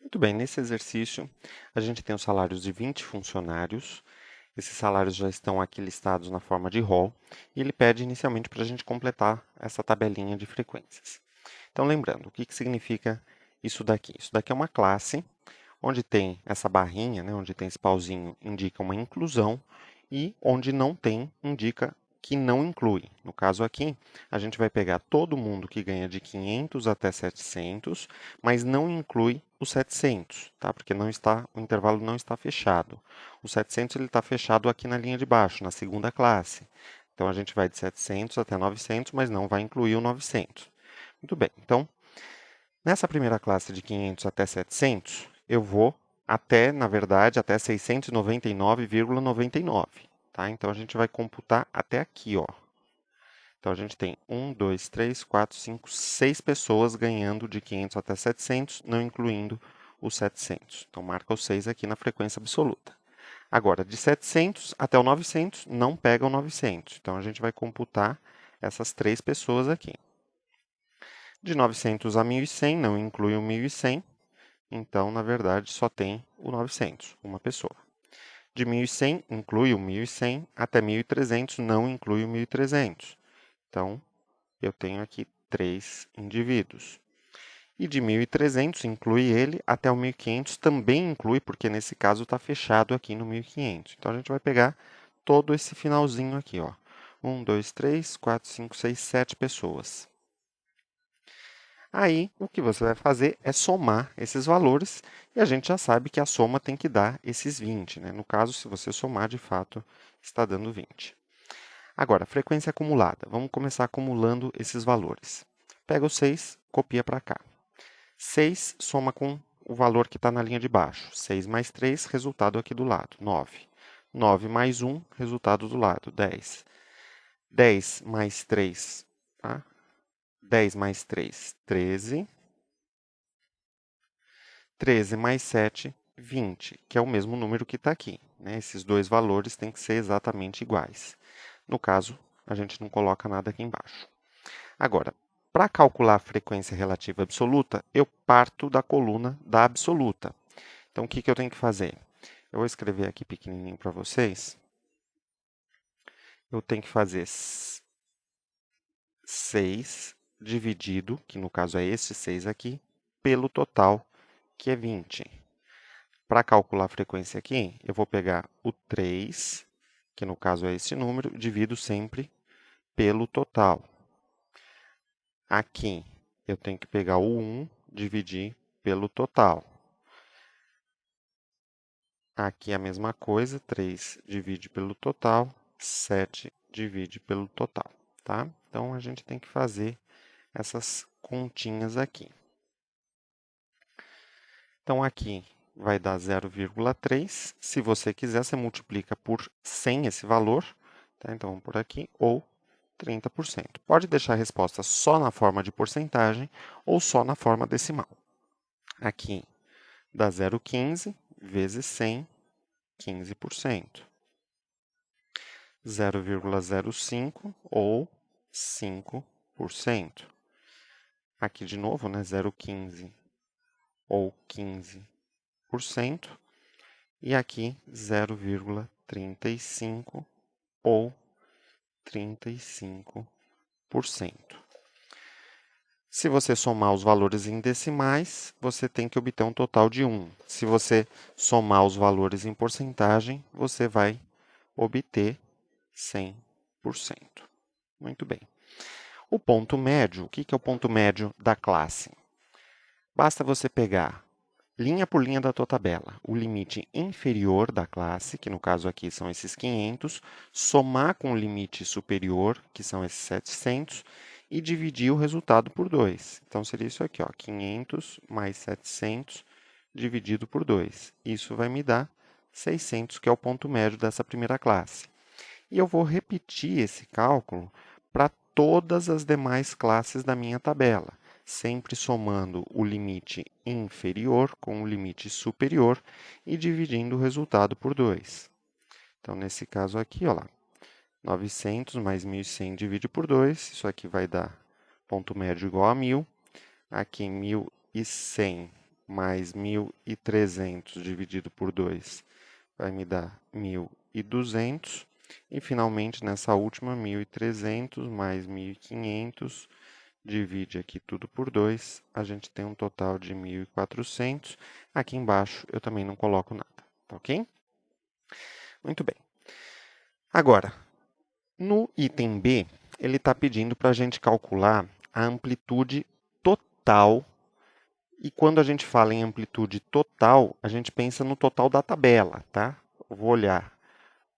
Muito bem, nesse exercício a gente tem os salários de 20 funcionários. Esses salários já estão aqui listados na forma de rol e ele pede inicialmente para a gente completar essa tabelinha de frequências. Então, lembrando, o que significa isso daqui? Isso daqui é uma classe onde tem essa barrinha, né, onde tem esse pauzinho, indica uma inclusão e onde não tem, indica que não inclui. No caso aqui, a gente vai pegar todo mundo que ganha de 500 até 700, mas não inclui os 700, tá? Porque não está, o intervalo não está fechado. O 700 ele está fechado aqui na linha de baixo, na segunda classe. Então a gente vai de 700 até 900, mas não vai incluir o 900. Muito bem, então nessa primeira classe de 500 até 700, eu vou até, na verdade, até 699,99. Tá? Então, a gente vai computar até aqui, ó. Então, a gente tem 1, 2, 3, 4, 5, 6 pessoas ganhando de 500 até 700, não incluindo os 700. Então, marca o 6 aqui na frequência absoluta. Agora, de 700 até o 900, não pega o 900. Então, a gente vai computar essas 3 pessoas aqui. De 900 a 1.100, não inclui o 1.100, então, na verdade, só tem o 900, uma pessoa. De 1.100, inclui o 1.100, até 1.300, não inclui o 1.300. Então, eu tenho aqui 3 indivíduos. E de 1.300, inclui ele, até o 1.500 também inclui, porque nesse caso está fechado aqui no 1.500. Então, a gente vai pegar todo esse finalzinho aqui, ó. 1, 2, 3, 4, 5, 6, 7 pessoas. Aí, o que você vai fazer é somar esses valores, e a gente já sabe que a soma tem que dar esses 20, né? No caso, se você somar, de fato, está dando 20. Agora, frequência acumulada. Vamos começar acumulando esses valores. Pega o 6, copia para cá. 6 soma com o valor que está na linha de baixo. 6 mais 3, resultado aqui do lado, 9. 9 mais 1, resultado do lado, 10. 10 mais 3, tá? 10 mais 3, 13. 13 mais 7, 20, que é o mesmo número que está aqui. Né? Esses dois valores têm que ser exatamente iguais. No caso, a gente não coloca nada aqui embaixo. Agora, para calcular a frequência relativa absoluta, eu parto da coluna da absoluta. Então, o que eu tenho que fazer? Eu vou escrever aqui pequenininho para vocês. Eu tenho que fazer 6 dividido, que no caso é esse 6 aqui, pelo total, que é 20. Para calcular a frequência aqui, eu vou pegar o 3, que no caso é esse número, divido sempre pelo total. Aqui, eu tenho que pegar o 1, dividir pelo total. Aqui é a mesma coisa, 3 divide pelo total, 7 divide pelo total, tá? Então, a gente tem que fazer essas continhas aqui. Então, aqui vai dar 0,3. Se você quiser, você multiplica por 100 esse valor. Tá? Então, vamos por aqui, ou 30%. Pode deixar a resposta só na forma de porcentagem ou só na forma decimal. Aqui dá 0,15 vezes 100, 15%. 0,05 ou 5%. Aqui de novo, né, 0,15 ou 15%. E aqui 0,35 ou 35%. Se você somar os valores em decimais, você tem que obter um total de 1. Se você somar os valores em porcentagem, você vai obter 100%. Muito bem. O ponto médio, o que é o ponto médio da classe? Basta você pegar linha por linha da tua tabela, o limite inferior da classe, que no caso aqui são esses 500, somar com o limite superior, que são esses 700, e dividir o resultado por 2. Então, seria isso aqui, ó, 500 mais 700 dividido por 2. Isso vai me dar 600, que é o ponto médio dessa primeira classe. E eu vou repetir esse cálculo para todas as demais classes da minha tabela, sempre somando o limite inferior com o limite superior e dividindo o resultado por 2. Então, nesse caso aqui, ó lá, 900 mais 1.100 divide por 2, isso aqui vai dar ponto médio igual a 1.000. Aqui 1.100 mais 1.300 dividido por 2 vai me dar 1.200. E, finalmente, nessa última, 1.300 mais 1.500, divide aqui tudo por 2, a gente tem um total de 1.400. Aqui embaixo eu também não coloco nada, tá ok? Muito bem. Agora, no item B, ele está pedindo para a gente calcular a amplitude total. E quando a gente fala em amplitude total, a gente pensa no total da tabela, tá? Eu vou olhar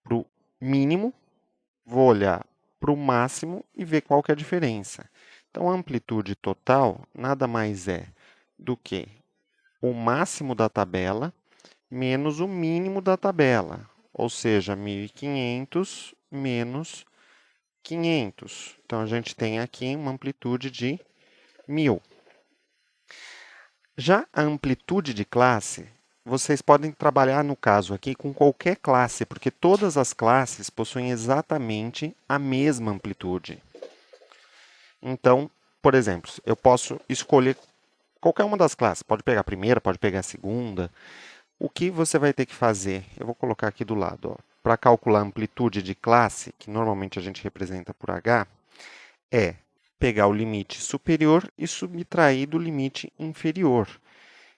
para o mínimo, vou olhar para o máximo e ver qual que é a diferença. Então, a amplitude total nada mais é do que o máximo da tabela menos o mínimo da tabela, ou seja, 1.500 menos 500. Então, a gente tem aqui uma amplitude de 1.000. Já a amplitude de classe, vocês podem trabalhar, no caso aqui, com qualquer classe, porque todas as classes possuem exatamente a mesma amplitude. Então, por exemplo, eu posso escolher qualquer uma das classes. Pode pegar a primeira, pode pegar a segunda. O que você vai ter que fazer? Eu vou colocar aqui do lado. Para calcular a amplitude de classe, que normalmente a gente representa por H, é pegar o limite superior e subtrair do limite inferior.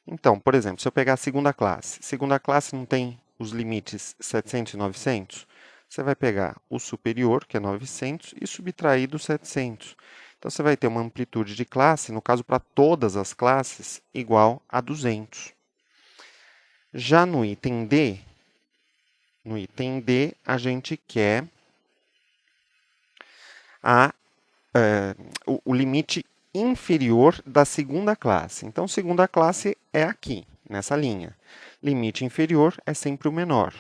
Então, por exemplo, se eu pegar a segunda classe não tem os limites 700 e 900, você vai pegar o superior, que é 900, e subtrair do 700. Então, você vai ter uma amplitude de classe, no caso para todas as classes, igual a 200. Já no item D, a gente quer o limite inferior da segunda classe. Então, segunda classe é aqui, nessa linha. Limite inferior é sempre o menor.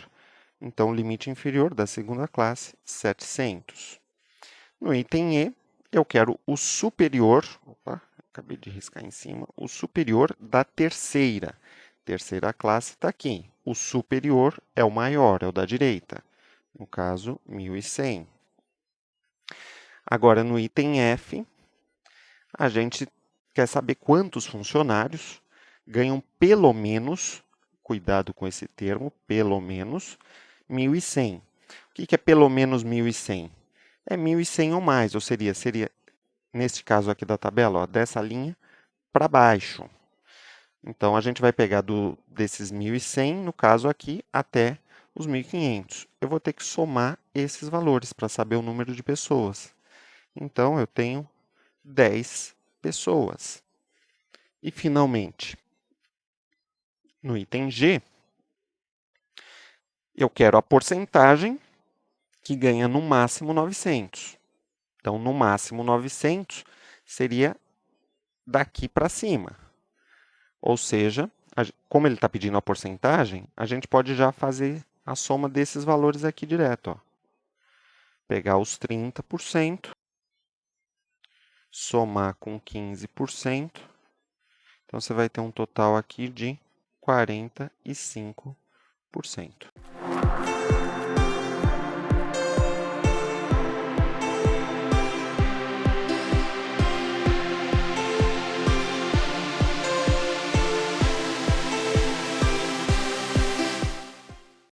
Então, limite inferior da segunda classe, 700. No item E, eu quero o superior, acabei de riscar em cima, o superior da terceira. Terceira classe está aqui. O superior é o maior, é o da direita. No caso, 1.100. Agora, no item F, a gente quer saber quantos funcionários ganham pelo menos, cuidado com esse termo, pelo menos 1.100. O que é pelo menos 1.100? É 1.100 ou mais, ou seria, neste caso aqui da tabela, dessa linha para baixo. Então, a gente vai pegar desses 1.100, no caso aqui, até os 1.500. Eu vou ter que somar esses valores para saber o número de pessoas. Então, eu tenho 10 pessoas. E, finalmente, no item G, eu quero a porcentagem que ganha no máximo 900. Então, no máximo 900 seria daqui para cima. Ou seja, como ele está pedindo a porcentagem, a gente pode já fazer a soma desses valores aqui direto. Ó. Pegar os 30%, somar com 15%. Então, você vai ter um total aqui de 45%.